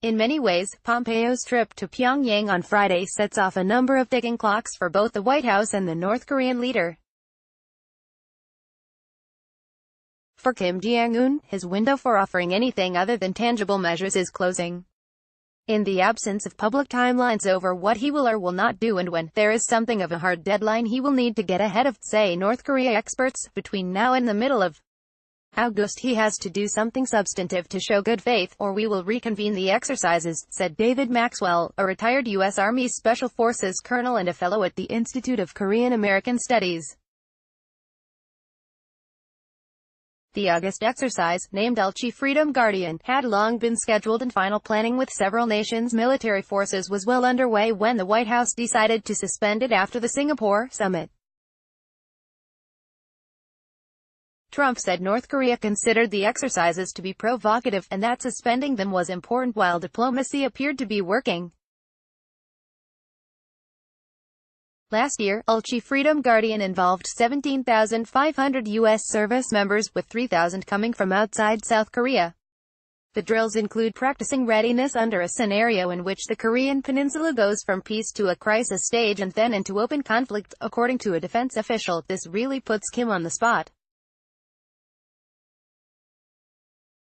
In many ways, Pompeo's trip to Pyongyang on Friday sets off a number of ticking clocks for both the White House and the North Korean leader. For Kim Jong-un, his window for offering anything other than tangible measures is closing. In the absence of public timelines over what he will or will not do, and when there is something of a hard deadline he will need to get ahead of, say North Korea experts, between now and the middle of August he has to do something substantive to show good faith, or we will reconvene the exercises, said David Maxwell, a retired U.S. Army Special Forces colonel and a fellow at the Institute of Korean American Studies. The August exercise, named Ulchi Freedom Guardian, had long been scheduled, and final planning with several nations' military forces was well underway when the White House decided to suspend it after the Singapore summit. Trump said North Korea considered the exercises to be provocative, and that suspending them was important while diplomacy appeared to be working. Last year, Ulchi Freedom Guardian involved 17,500 U.S. service members, with 3,000 coming from outside South Korea. The drills include practicing readiness under a scenario in which the Korean peninsula goes from peace to a crisis stage and then into open conflict, according to a defense official. This really puts Kim on the spot.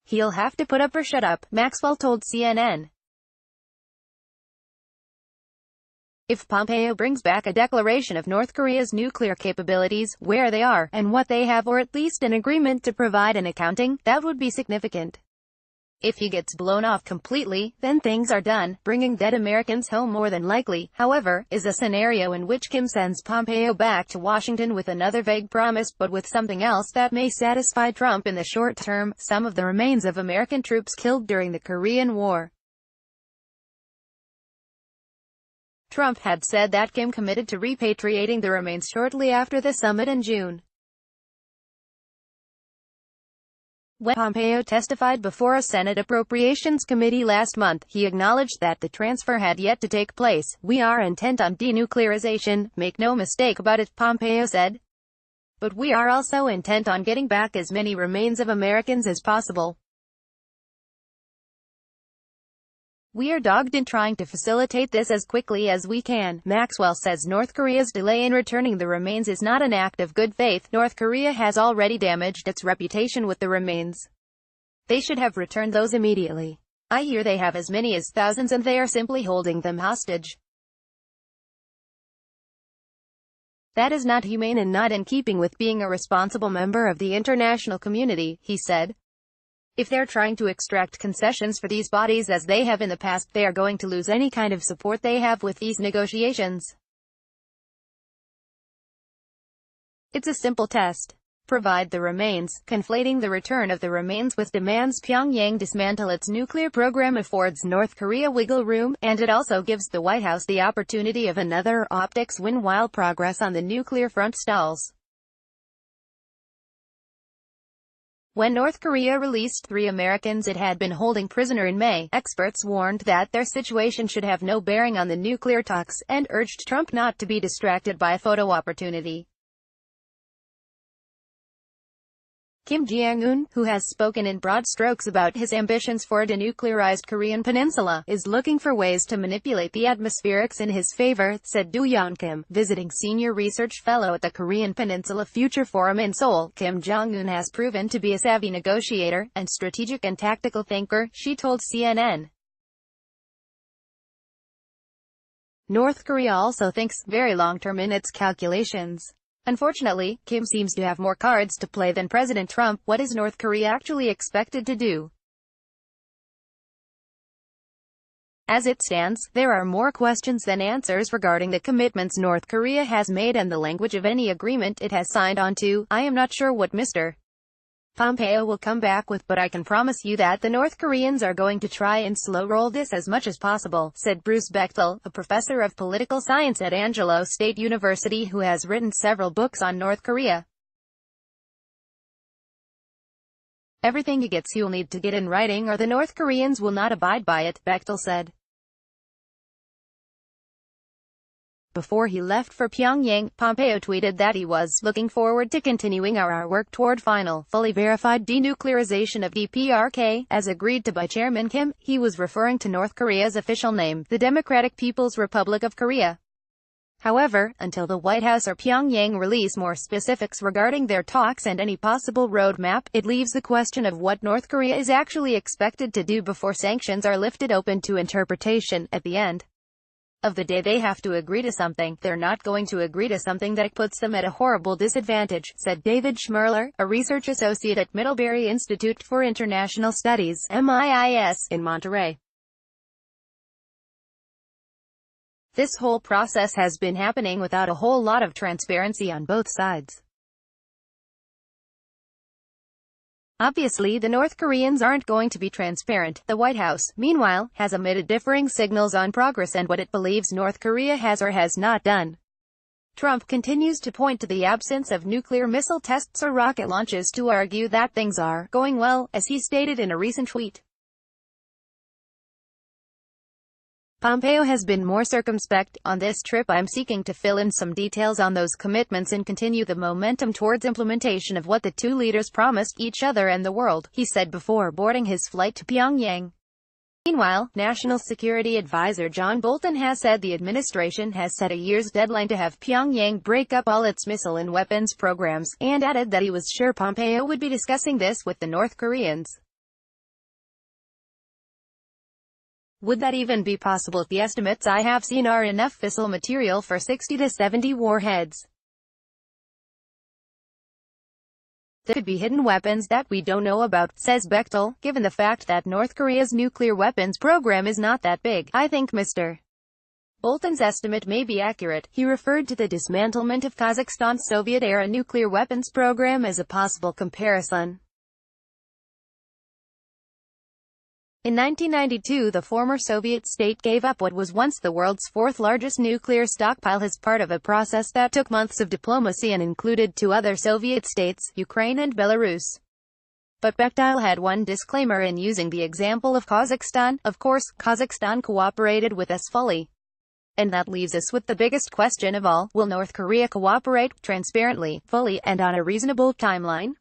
He'll have to put up or shut up, Maxwell told CNN. If Pompeo brings back a declaration of North Korea's nuclear capabilities, where they are, and what they have, or at least an agreement to provide an accounting, that would be significant. If he gets blown off completely, then things are done. Bringing dead Americans home more than likely, however, is a scenario in which Kim sends Pompeo back to Washington with another vague promise, but with something else that may satisfy Trump in the short term: some of the remains of American troops killed during the Korean War. Trump had said that Kim committed to repatriating the remains shortly after the summit in June. When Pompeo testified before a Senate Appropriations Committee last month, he acknowledged that the transfer had yet to take place. "We are intent on denuclearization, make no mistake about it," Pompeo said. "But we are also intent on getting back as many remains of Americans as possible. We are dogged in trying to facilitate this as quickly as we can." Maxwell says North Korea's delay in returning the remains is not an act of good faith. North Korea has already damaged its reputation with the remains. They should have returned those immediately. I hear they have as many as thousands and they are simply holding them hostage. That is not humane and not in keeping with being a responsible member of the international community, he said. If they're trying to extract concessions for these bodies as they have in the past, they are going to lose any kind of support they have with these negotiations. It's a simple test. Provide the remains. Conflating the return of the remains with demands Pyongyang dismantle its nuclear program affords North Korea wiggle room, and it also gives the White House the opportunity of another optics win while progress on the nuclear front stalls. When North Korea released 3 Americans it had been holding prisoner in May, experts warned that their situation should have no bearing on the nuclear talks, and urged Trump not to be distracted by a photo opportunity. Kim Jong-un, who has spoken in broad strokes about his ambitions for a denuclearized Korean peninsula, is looking for ways to manipulate the atmospherics in his favor, said Do-yeon Kim, visiting senior research fellow at the Korean Peninsula Future Forum in Seoul. Kim Jong-un has proven to be a savvy negotiator, and strategic and tactical thinker, she told CNN. North Korea also thinks very long-term in its calculations. Unfortunately, Kim seems to have more cards to play than President Trump. What is North Korea actually expected to do? As it stands, there are more questions than answers regarding the commitments North Korea has made and the language of any agreement it has signed on to. I am not sure what Mr. Pompeo will come back with, but I can promise you that the North Koreans are going to try and slow-roll this as much as possible, said Bruce Bechtel, a professor of political science at Angelo State University who has written several books on North Korea. Everything he gets he'll need to get in writing or the North Koreans will not abide by it, Bechtel said. Before he left for Pyongyang, Pompeo tweeted that he was looking forward to continuing our work toward final, fully verified denuclearization of DPRK, as agreed to by Chairman Kim. He was referring to North Korea's official name, the Democratic People's Republic of Korea. However, until the White House or Pyongyang release more specifics regarding their talks and any possible roadmap, it leaves the question of what North Korea is actually expected to do before sanctions are lifted open to interpretation. At the end of the day, they have to agree to something. They're not going to agree to something that puts them at a horrible disadvantage, said David Schmerler, a research associate at Middlebury Institute for International Studies, MIIS, in Monterey. This whole process has been happening without a whole lot of transparency on both sides. Obviously, the North Koreans aren't going to be transparent. The White House, meanwhile, has emitted differing signals on progress and what it believes North Korea has or has not done. Trump continues to point to the absence of nuclear missile tests or rocket launches to argue that things are going well, as he stated in a recent tweet. Pompeo has been more circumspect. On this trip, I'm seeking to fill in some details on those commitments and continue the momentum towards implementation of what the two leaders promised each other and the world, he said before boarding his flight to Pyongyang. Meanwhile, National Security Advisor John Bolton has said the administration has set a year's deadline to have Pyongyang break up all its missile and weapons programs, and added that he was sure Pompeo would be discussing this with the North Koreans. Would that even be possible? The estimates I have seen are enough fissile material for 60 to 70 warheads. There could be hidden weapons that we don't know about, says Bechtel. Given the fact that North Korea's nuclear weapons program is not that big, I think Mr. Bolton's estimate may be accurate. He referred to the dismantlement of Kazakhstan's Soviet-era nuclear weapons program as a possible comparison. In 1992, the former Soviet state gave up what was once the world's fourth-largest nuclear stockpile as part of a process that took months of diplomacy and included two other Soviet states, Ukraine and Belarus. But Bechtel had one disclaimer in using the example of Kazakhstan. Of course, Kazakhstan cooperated with us fully. And that leaves us with the biggest question of all: will North Korea cooperate, transparently, fully, and on a reasonable timeline?